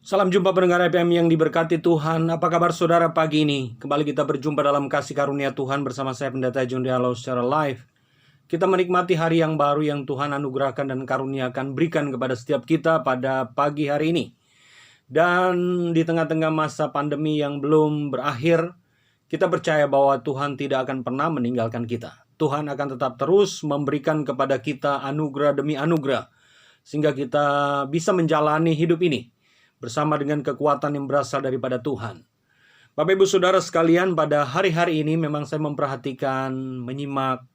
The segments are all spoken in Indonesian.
Salam jumpa pendengar FM yang diberkati Tuhan. Apa kabar saudara pagi ini? Kembali kita berjumpa dalam kasih karunia Tuhan bersama saya Pendeta John Diallo secara live. Kita menikmati hari yang baru yang Tuhan anugerahkan dan karuniakan berikan kepada setiap kita pada pagi hari ini. Dan di tengah-tengah masa pandemi yang belum berakhir, kita percaya bahwa Tuhan tidak akan pernah meninggalkan kita. Tuhan akan tetap terus memberikan kepada kita anugerah demi anugerah, sehingga kita bisa menjalani hidup ini bersama dengan kekuatan yang berasal daripada Tuhan. Bapak Ibu Saudara sekalian, pada hari-hari ini memang saya memperhatikan, menyimak,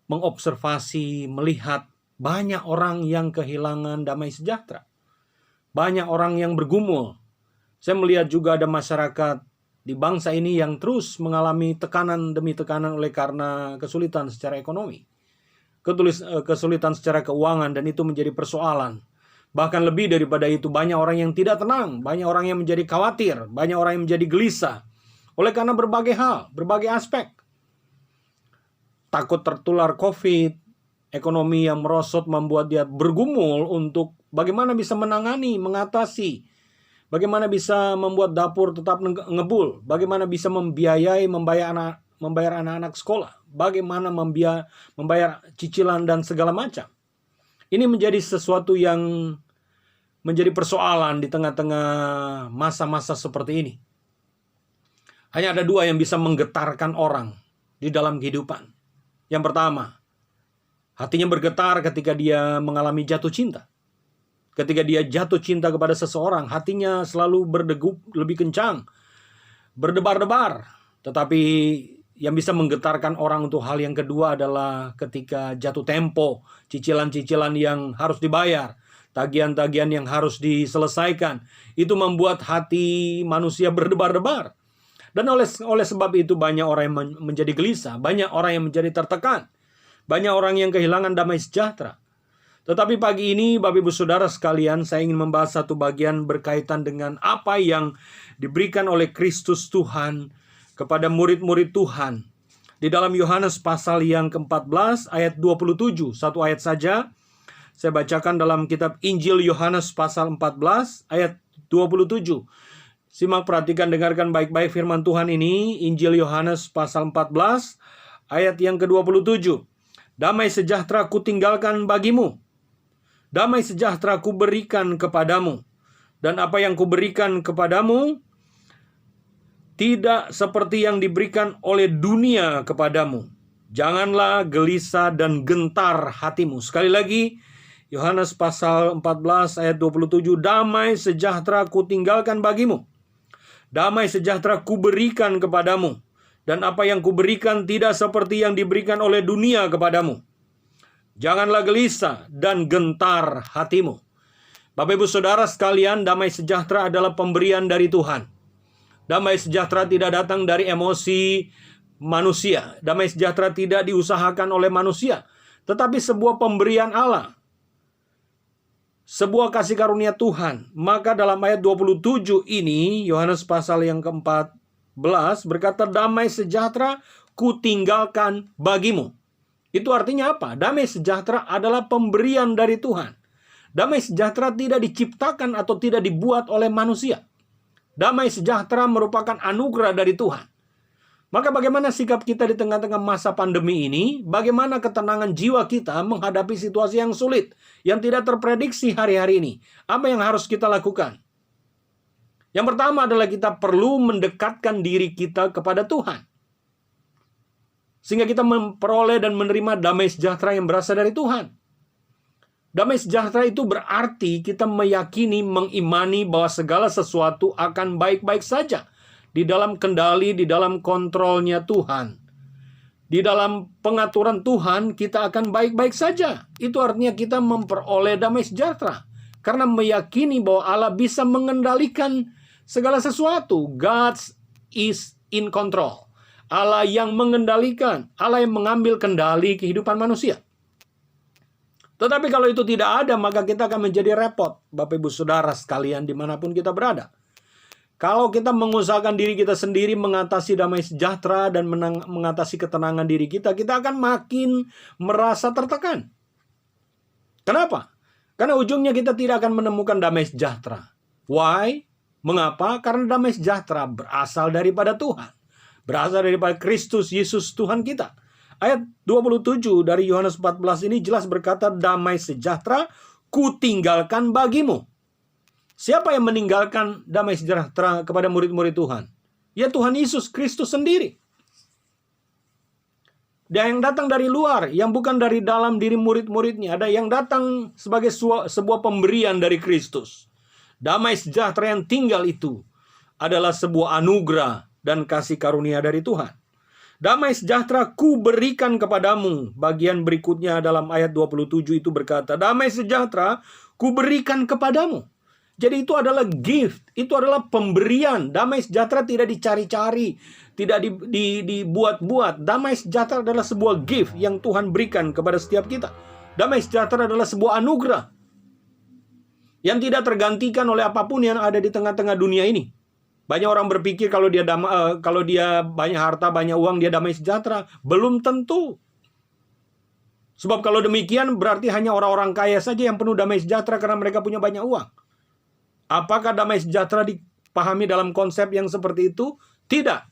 mengobservasi, melihat banyak orang yang kehilangan damai sejahtera. Banyak orang yang bergumul. Saya melihat juga ada masyarakat di bangsa ini yang terus mengalami tekanan demi tekanan oleh karena kesulitan secara ekonomi. Kesulitan secara keuangan, dan itu menjadi persoalan. Bahkan lebih daripada itu, banyak orang yang tidak tenang, banyak orang yang menjadi khawatir, banyak orang yang menjadi gelisah oleh karena berbagai hal, berbagai aspek. Takut tertular COVID, ekonomi yang merosot membuat dia bergumul untuk bagaimana bisa menangani, mengatasi, bagaimana bisa membuat dapur tetap ngebul, bagaimana bisa membiayai, membayar anak-anak sekolah, bagaimana membayar cicilan dan segala macam. Ini menjadi sesuatu yang menjadi persoalan di tengah-tengah masa-masa seperti ini. Hanya ada dua yang bisa menggetarkan orang di dalam kehidupan. Yang pertama, hatinya bergetar ketika dia mengalami jatuh cinta. Ketika dia jatuh cinta kepada seseorang, hatinya selalu berdegup lebih kencang, berdebar-debar. Tetapi yang bisa menggetarkan orang untuk hal yang kedua adalah ketika jatuh tempo, cicilan-cicilan yang harus dibayar, tagihan-tagihan yang harus diselesaikan. Itu membuat hati manusia berdebar-debar. Dan oleh sebab itu banyak orang yang menjadi gelisah, banyak orang yang menjadi tertekan, banyak orang yang kehilangan damai sejahtera. Tetapi pagi ini, Bapak Ibu Saudara sekalian, saya ingin membahas satu bagian berkaitan dengan apa yang diberikan oleh Kristus Tuhan kepada murid-murid Tuhan. Di dalam Yohanes pasal yang ke-14 ayat 27, satu ayat saja. Saya bacakan dalam kitab Injil Yohanes pasal 14 ayat 27. Simak, perhatikan, dengarkan baik-baik firman Tuhan ini. Injil Yohanes pasal 14 ayat yang ke-27. Damai sejahtera ku tinggalkan bagimu. Damai sejahtera ku berikan kepadamu. Dan apa yang ku berikan kepadamu tidak seperti yang diberikan oleh dunia kepadamu. Janganlah gelisah dan gentar hatimu. Sekali lagi, Yohanes pasal 14 ayat 27. Damai sejahtera ku tinggalkan bagimu. Damai sejahtera ku berikan kepadamu. Dan apa yang ku berikan tidak seperti yang diberikan oleh dunia kepadamu. Janganlah gelisah dan gentar hatimu. Bapak Ibu Saudara sekalian, damai sejahtera adalah pemberian dari Tuhan. Damai sejahtera tidak datang dari emosi manusia. Damai sejahtera tidak diusahakan oleh manusia, tetapi sebuah pemberian Allah. Sebuah kasih karunia Tuhan. Maka dalam ayat 27 ini, Yohanes pasal yang ke-14 berkata, damai sejahtera ku tinggalkan bagimu. Itu artinya apa? Damai sejahtera adalah pemberian dari Tuhan. Damai sejahtera tidak diciptakan atau tidak dibuat oleh manusia. Damai sejahtera merupakan anugerah dari Tuhan. Maka bagaimana sikap kita di tengah-tengah masa pandemi ini? Bagaimana ketenangan jiwa kita menghadapi situasi yang sulit, yang tidak terprediksi hari-hari ini? Apa yang harus kita lakukan? Yang pertama adalah kita perlu mendekatkan diri kita kepada Tuhan, sehingga kita memperoleh dan menerima damai sejahtera yang berasal dari Tuhan. Damai sejahtera itu berarti kita meyakini, mengimani bahwa segala sesuatu akan baik-baik saja di dalam kendali, di dalam kontrolnya Tuhan. Di dalam pengaturan Tuhan kita akan baik-baik saja. Itu artinya kita memperoleh damai sejahtera karena meyakini bahwa Allah bisa mengendalikan segala sesuatu. God is in control. Allah yang mengendalikan, Allah yang mengambil kendali kehidupan manusia. Tetapi kalau itu tidak ada, maka kita akan menjadi repot, Bapak Ibu Saudara sekalian, dimanapun kita berada. Kalau kita mengusahakan diri kita sendiri mengatasi damai sejahtera dan mengatasi ketenangan diri kita, kita akan makin merasa tertekan. Kenapa? Karena ujungnya kita tidak akan menemukan damai sejahtera. Why? Mengapa? Karena damai sejahtera berasal daripada Tuhan. Berasal daripada Kristus Yesus Tuhan kita. Ayat 27 dari Yohanes 14 ini jelas berkata, damai sejahtera kutinggalkan bagimu. Siapa yang meninggalkan damai sejahtera kepada murid-murid Tuhan? Ya Tuhan Yesus Kristus sendiri. Dan yang datang dari luar, yang bukan dari dalam diri murid-muridnya. Ada yang datang sebagai sebuah pemberian dari Kristus. Damai sejahtera yang tinggal itu adalah sebuah anugerah dan kasih karunia dari Tuhan. Damai sejahtera ku berikan kepadamu. Bagian berikutnya dalam ayat 27 itu berkata, damai sejahtera ku berikan kepadamu. Jadi itu adalah gift, itu adalah pemberian. Damai sejahtera tidak dicari-cari, tidak dibuat-buat. Damai sejahtera adalah sebuah gift yang Tuhan berikan kepada setiap kita. Damai sejahtera adalah sebuah anugerah yang tidak tergantikan oleh apapun yang ada di tengah-tengah dunia ini. Banyak orang berpikir kalau dia banyak harta, banyak uang, dia damai sejahtera. Belum tentu. Sebab kalau demikian berarti hanya orang-orang kaya saja yang penuh damai sejahtera karena mereka punya banyak uang. Apakah damai sejahtera dipahami dalam konsep yang seperti itu? Tidak.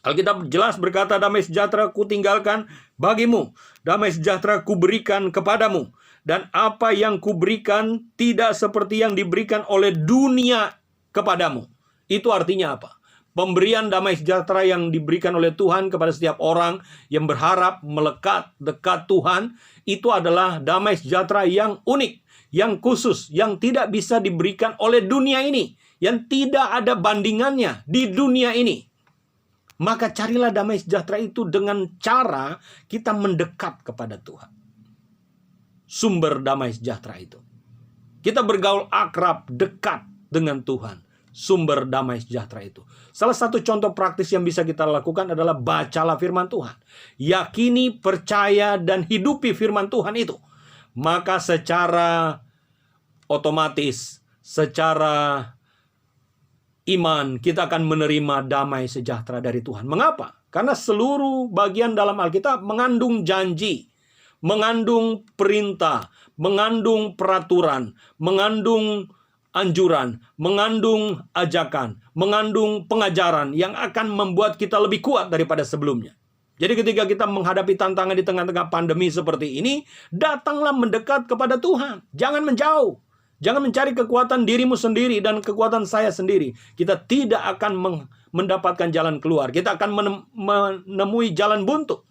Alkitab jelas berkata, damai sejahtera ku tinggalkan bagimu. Damai sejahtera ku berikan kepadamu. Dan apa yang ku berikan tidak seperti yang diberikan oleh dunia kepadamu. Itu artinya apa? Pemberian damai sejahtera yang diberikan oleh Tuhan kepada setiap orang yang berharap melekat dekat Tuhan, itu adalah damai sejahtera yang unik, yang khusus, yang tidak bisa diberikan oleh dunia ini, yang tidak ada bandingannya di dunia ini. Maka carilah damai sejahtera itu dengan cara kita mendekat kepada Tuhan. Sumber damai sejahtera itu. Kita bergaul akrab, dekat dengan Tuhan. Sumber damai sejahtera itu. Salah satu contoh praktis yang bisa kita lakukan adalah bacalah firman Tuhan. Yakini, percaya, dan hidupi firman Tuhan itu. Maka secara otomatis, secara iman, kita akan menerima damai sejahtera dari Tuhan. Mengapa? Karena seluruh bagian dalam Alkitab mengandung janji, mengandung perintah, mengandung peraturan, mengandung anjuran, mengandung ajakan, mengandung pengajaran yang akan membuat kita lebih kuat daripada sebelumnya. Jadi ketika kita menghadapi tantangan di tengah-tengah pandemi seperti ini, datanglah mendekat kepada Tuhan. Jangan menjauh. Jangan mencari kekuatan dirimu sendiri dan kekuatan saya sendiri. Kita tidak akan mendapatkan jalan keluar. Kita akan menemui jalan buntu.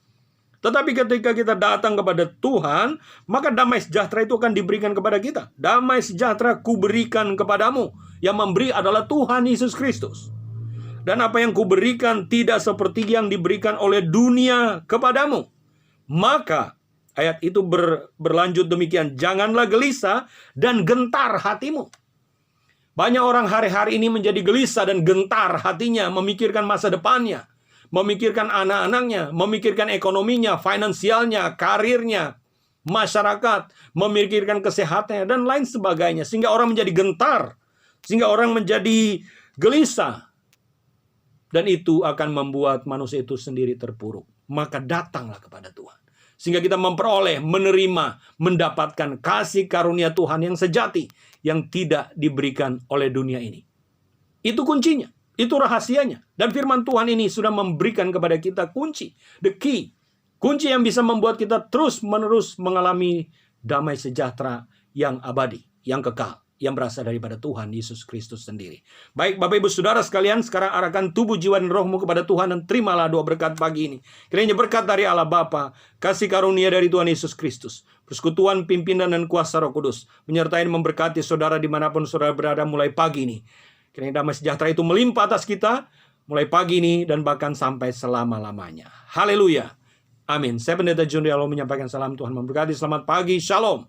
Tetapi ketika kita datang kepada Tuhan, maka damai sejahtera itu akan diberikan kepada kita. Damai sejahtera ku berikan kepadamu. Yang memberi adalah Tuhan Yesus Kristus. Dan apa yang ku berikan tidak seperti yang diberikan oleh dunia kepadamu. Maka ayat itu berlanjut demikian. Janganlah gelisah dan gentar hatimu. Banyak orang hari-hari ini menjadi gelisah dan gentar hatinya, memikirkan masa depannya, memikirkan anak-anaknya, memikirkan ekonominya, finansialnya, karirnya, masyarakat, memikirkan kesehatannya, dan lain sebagainya. Sehingga orang menjadi gentar, sehingga orang menjadi gelisah. Dan itu akan membuat manusia itu sendiri terpuruk. Maka datanglah kepada Tuhan. Sehingga kita memperoleh, menerima, mendapatkan kasih karunia Tuhan yang sejati, yang tidak diberikan oleh dunia ini. Itu kuncinya. Itu rahasianya. Dan firman Tuhan ini sudah memberikan kepada kita kunci. The key. Kunci yang bisa membuat kita terus-menerus mengalami damai sejahtera yang abadi, yang kekal, yang berasal daripada Tuhan Yesus Kristus sendiri. Baik Bapak Ibu Saudara sekalian, sekarang arahkan tubuh, jiwa, dan rohmu kepada Tuhan dan terimalah doa berkat pagi ini. Kiranya berkat dari Allah Bapa, kasih karunia dari Tuhan Yesus Kristus, persekutuan, pimpinan, dan kuasa Roh Kudus menyertai dan memberkati saudara dimanapun saudara berada mulai pagi ini. Kiranya damai sejahtera itu melimpah atas kita mulai pagi ini dan bahkan sampai selama-lamanya. Haleluya. Amin. Saya Pendeta John Rialo menyampaikan salam Tuhan memberkati. Selamat pagi. Shalom.